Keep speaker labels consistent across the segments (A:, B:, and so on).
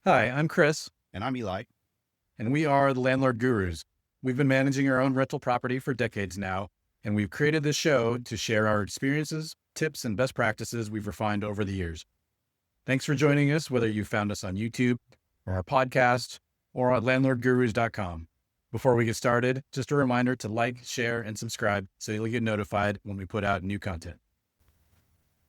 A: Hi, I'm Chris,
B: And I'm Eli.
A: and we are the Landlord Gurus. We've been managing our own rental property for decades now, and we've created this show to share our experiences, tips, and best practices we've refined over the years. Thanks for joining us, whether you found us on YouTube or our podcast or at landlordgurus.com. Before we get started, just a reminder to like, share, and subscribe so you'll get notified when we put out new content.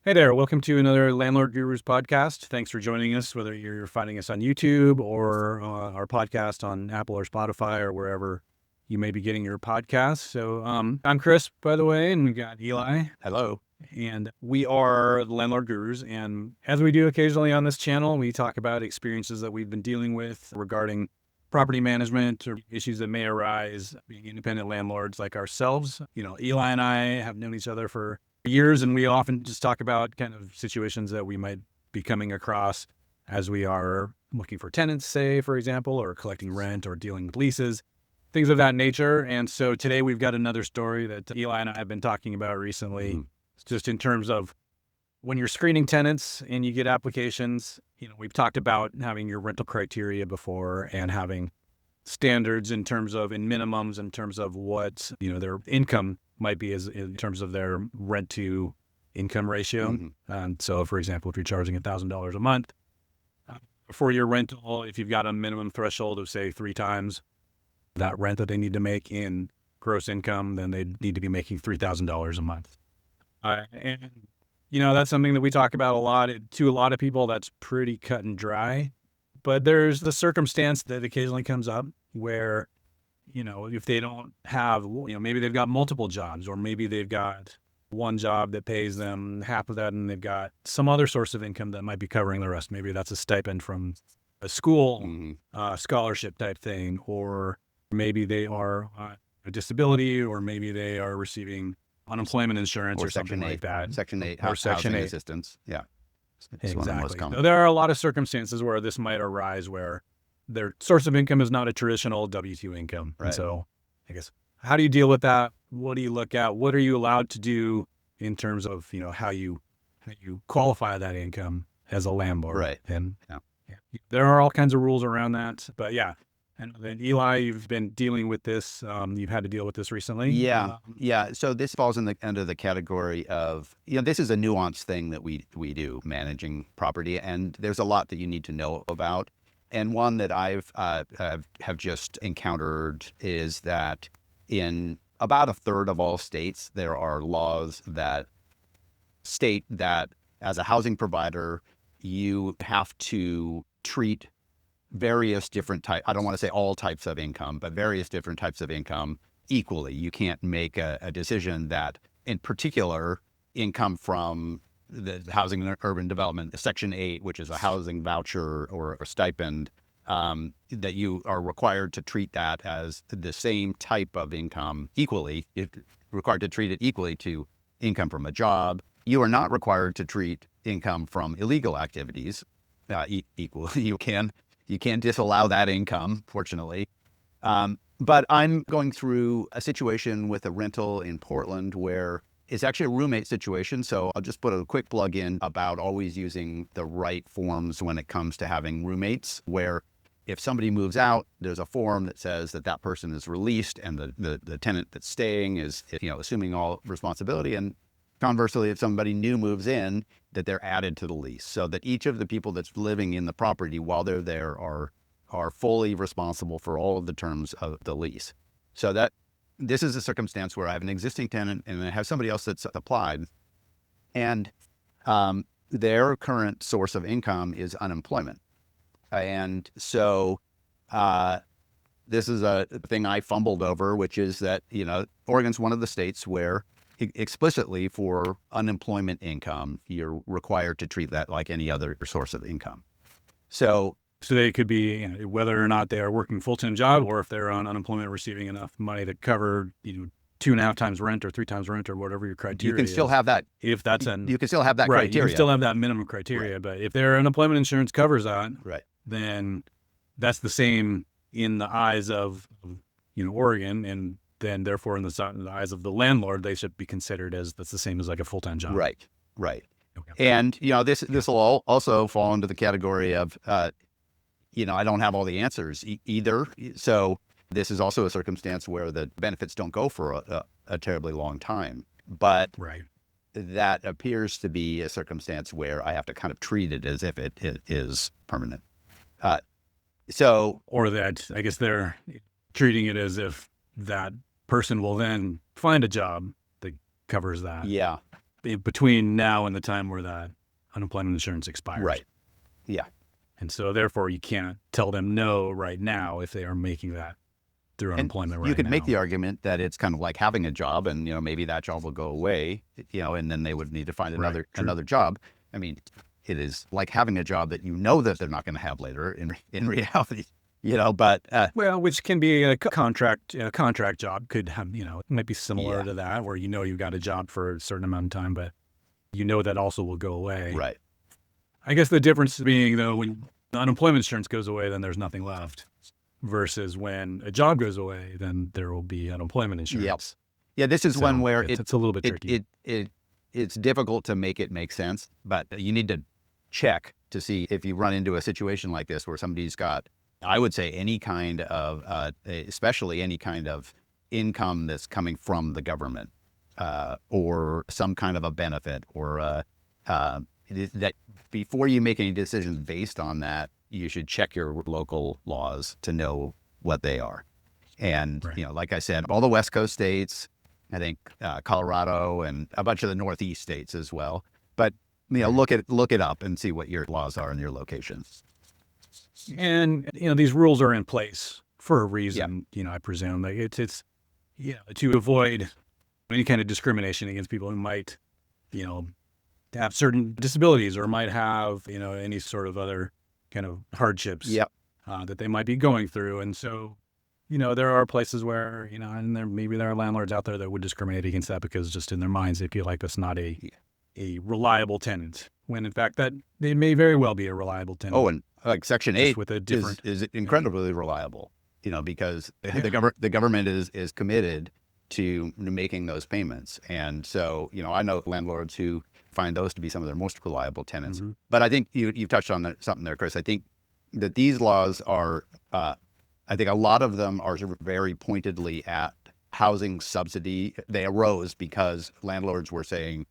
A: Hey there, welcome to another Landlord Gurus podcast. Thanks for joining us, whether you're finding us on YouTube or our podcast on Apple or Spotify or wherever you may be getting your podcasts. So I'm Chris, by the way, and we've got Eli.
B: Hello.
A: And we are the Landlord Gurus. And as we do occasionally on this channel, we talk about experiences that we've been dealing with regarding property management or issues that may arise being independent landlords like ourselves. You know, Eli and I have known each other for years, and we often just talk about kind of situations that we might be coming across as we are looking for tenants, say, for example, or collecting rent or dealing with leases, things of that nature. And so today we've got another story that Eli and I have been talking about recently, just in terms of when you're screening tenants and you get applications. You know, we've talked about having your rental criteria before and having standards in minimums in terms of what, their income might be as in terms of their rent to income ratio. So for example, if you're charging $1,000 a month for your rental, if you've got a minimum threshold of say 3 times that rent that they need to make in gross income, then they need to be making $3,000 a month. And that's something that we talk about a lot. To a lot of people, that's pretty cut and dry. But there's the circumstance that occasionally comes up where, if they don't have, maybe they've got multiple jobs, or maybe they've got one job that pays them half of that, and they've got some other source of income that might be covering the rest. Maybe that's a stipend from a school, scholarship type thing, or maybe they are a disability, or maybe they are receiving unemployment insurance or something like that.
B: Section 8
A: or Section 8
B: assistance. Yeah.
A: It's exactly. So there are a lot of circumstances where this might arise where their source of income is not a traditional W-2 income.
B: Right.
A: And so I guess, how do you deal with that? What do you look at? What are you allowed to do in terms of, how you qualify that income as a landlord?
B: Right.
A: And there are all kinds of rules around that. But yeah. And then Eli, you've been dealing with this. You've had to deal with this recently.
B: Yeah. So this falls under the category of, this is a nuanced thing that we do, managing property, and there's a lot that you need to know about. And one that I've have just encountered is that in about a third of all states, there are laws that state that as a housing provider, you have to treat various different types, I don't want to say all types of income, but various different types of income equally. You can't make a decision that, in particular, income from the Housing and Urban Development, Section 8, which is a housing voucher or a stipend, that you are required to treat that as the same type of income equally. You're required to treat it equally to income from a job. You are not required to treat income from illegal activities equally. You can't disallow that income, fortunately. But I'm going through a situation with a rental in Portland where it's actually a roommate situation. So I'll just put a quick plug in about always using the right forms when it comes to having roommates, where if somebody moves out, there's a form that says that person is released and the tenant that's staying is, assuming all responsibility. And conversely, if somebody new moves in, that they're added to the lease, so that each of the people that's living in the property while they're there are fully responsible for all of the terms of the lease. So that this is a circumstance where I have an existing tenant and I have somebody else that's applied, and their current source of income is unemployment. And so this is a thing I fumbled over, which is that, Oregon's one of the states where explicitly for unemployment income, you're required to treat that like any other source of income. So
A: they could be, whether or not they are working full-time job, or if they're on unemployment receiving enough money to cover, 2.5 times rent or 3 times rent or whatever your criteria is.
B: You can still have that.
A: If that's
B: you can still have that
A: right,
B: criteria.
A: You can still have that minimum criteria. Right. But if their unemployment insurance covers that,
B: right,
A: then that's the same in the eyes of, Oregon, and then therefore in the eyes of the landlord, they should be considered as that's the same as like a full-time job.
B: Right. Okay. And this will also fall into the category of I don't have all the answers either. So this is also a circumstance where the benefits don't go for a terribly long time. But
A: Right.
B: that appears to be a circumstance where I have to kind of treat it as if it is permanent. So,
A: Or that I guess they're treating it as if that person will then find a job that covers that
B: yeah,
A: between now and the time where that unemployment insurance expires.
B: right. Yeah.
A: And so therefore you can't tell them no right now if they are making that through
B: And
A: unemployment right now.
B: you could make the argument that it's kind of like having a job, and maybe that job will go away, and then they would need to find
A: Right, true.
B: another job. I mean, it is like having a job that that they're not going to have later in reality, But
A: Well, which can be a contract job, could have, it might be similar
B: Yeah.
A: to that, where you've got a job for a certain amount of time, but that also will go away.
B: right,
A: I guess the difference being, though, when the unemployment insurance goes away, then there's nothing left, versus when a job goes away, then there will be unemployment insurance.
B: yeah. This is one
A: So
B: where
A: it's a little bit tricky.
B: it's difficult to make it make sense, but you need to check to see if you run into a situation like this where somebody's got, I would say, any kind of, especially any kind of income that's coming from the government, or some kind of a benefit, or that before you make any decisions based on that, you should check your local laws to know what they are. And,
A: Right.
B: like I said, all the West Coast states, I think Colorado and a bunch of the Northeast states as well. But, look it up and see what your laws are in your locations.
A: And, these rules are in place for a reason, I presume. Like it's to avoid any kind of discrimination against people who might, have certain disabilities or might have, any sort of other kind of hardships
B: Yep.
A: that they might be going through. And so, there are places where, and maybe there are landlords out there that would discriminate against that because just in their minds, they feel like that's not a reliable tenant, when in fact that they may very well be a reliable tenant.
B: Oh, and like Section
A: just
B: 8
A: with a different,
B: is incredibly reliable, because the government is committed to making those payments. And so, I know landlords who find those to be some of their most reliable tenants.
A: Mm-hmm.
B: But I think you've touched on something there, Chris. I think that these laws are, I think a lot of them are very pointedly at housing subsidy. They arose because landlords were saying,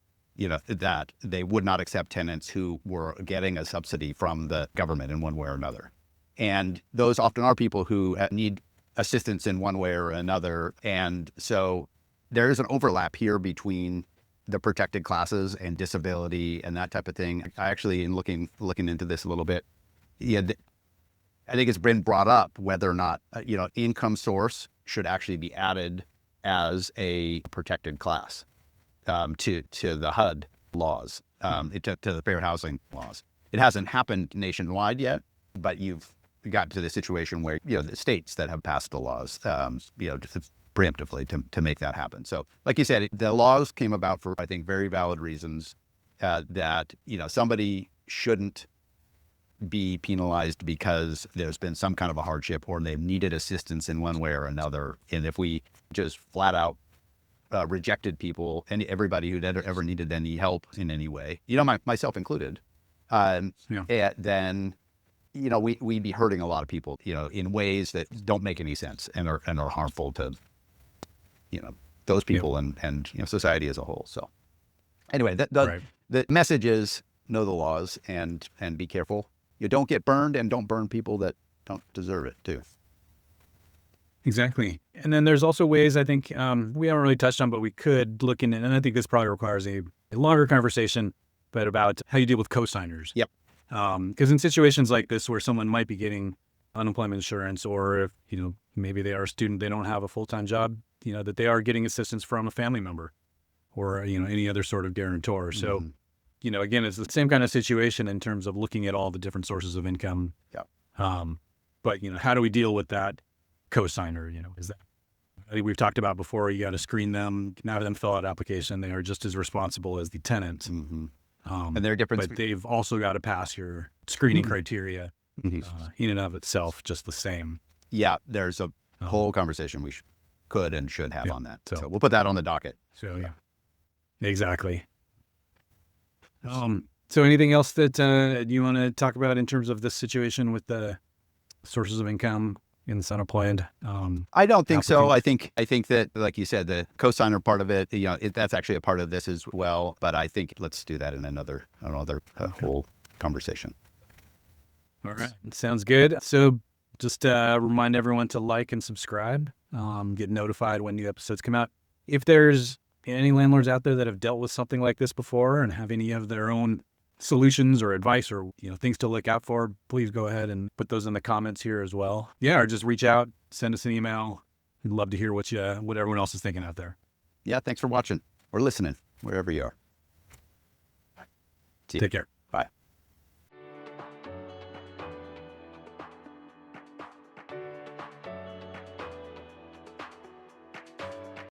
B: that they would not accept tenants who were getting a subsidy from the government in one way or another. And those often are people who need assistance in one way or another. And so there is an overlap here between the protected classes and disability and that type of thing. I actually, in looking into this a little bit, I think it's been brought up whether or not, income source should actually be added as a protected class to the HUD laws, to the fair housing laws. It hasn't happened nationwide yet, but you've got to the situation where, the states that have passed the laws, just preemptively to make that happen. So like you said, the laws came about for, I think, very valid reasons, that, somebody shouldn't be penalized because there's been some kind of a hardship or they've needed assistance in one way or another. And if we just flat out rejected people and everybody who'd ever needed any help in any way, myself included, then, we'd be hurting a lot of people, in ways that don't make any sense and are harmful to, those people and society as a whole. So anyway, the message is know the laws and be careful. You don't get burned, and don't burn people that don't deserve it too.
A: Exactly. And then there's also ways, I think, we haven't really touched on, but we could look in, and I think this probably requires a longer conversation, but about how you deal with co-signers.
B: Yep.
A: Because in situations like this where someone might be getting unemployment insurance, or if, maybe they are a student, they don't have a full-time job, that they are getting assistance from a family member or, any other sort of guarantor. So, again, it's the same kind of situation in terms of looking at all the different sources of income.
B: Yep.
A: But, how do we deal with that co-signer? Is that, I think we've talked about before, you got to screen them, not have them fill out application. They are just as responsible as the tenant.
B: Mm-hmm. And there are different,
A: but they've also got to pass your screening criteria in and of itself, just the same.
B: Yeah, there's a whole conversation we could and should have on that.
A: So
B: So we'll put that on the docket.
A: So yeah, exactly. So anything else that you want to talk about in terms of this situation with the
B: sources
A: of income in this unemployed.
B: I don't think so.
A: applicant.
B: I think that, like you said, the cosigner part of it, that's actually a part of this as well. But I think let's do that in another whole conversation.
A: All right. Sounds good. So just remind everyone to like and subscribe, get notified when new episodes come out. If there's any landlords out there that have dealt with something like this before and have any of their own solutions or advice or things to look out for, please go ahead and put those in the comments here as well. Yeah, or just reach out, send us an email. We'd love to hear what everyone else is thinking out there.
B: Yeah, thanks for watching or listening, wherever you are.
A: Take care.